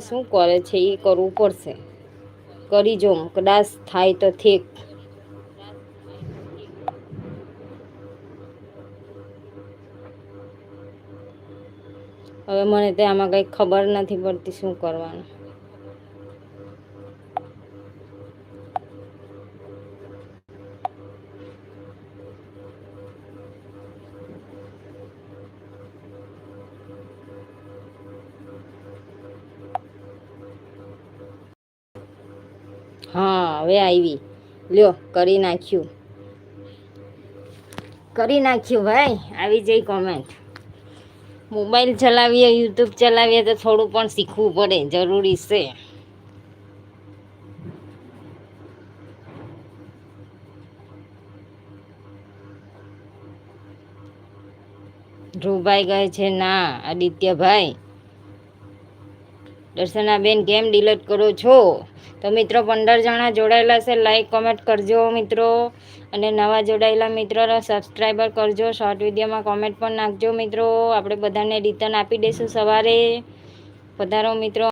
શું કરે છે એ કરવું પડશે. કરી જો કદાચ થાય તો ઠીક. હવે મને તો આમાં કંઈ ખબર નથી પડતી શું કરવાનું. હા હવે આવી લ્યો કરી નાખ્યું. કરી નાખ્યું ભાઈ આવી જઈ કોમેન્ટ. મોબાઈલ ચલાવીએ યુટ્યુબ ચલાવીએ તો થોડું પણ શીખવું પડે જરૂરી છે. ધ્રુવભાઈ કહે છે ના આદિત્યભાઈ. દર્શનાબેન કેમ ડિલીટ કરો છો? તો મિત્રો 15 જણા જોડાયેલા છે. લાઈક કોમેન્ટ કરજો મિત્રો. અને નવા જોડાયેલા મિત્રોને સબસ્ક્રાઈબર કરજો. શોર્ટ વિડીયોમાં કોમેન્ટ પણ નાખજો મિત્રો. આપણે બધાને રિટર્ન આપી દઈશું સવારે. પધારો મિત્રો.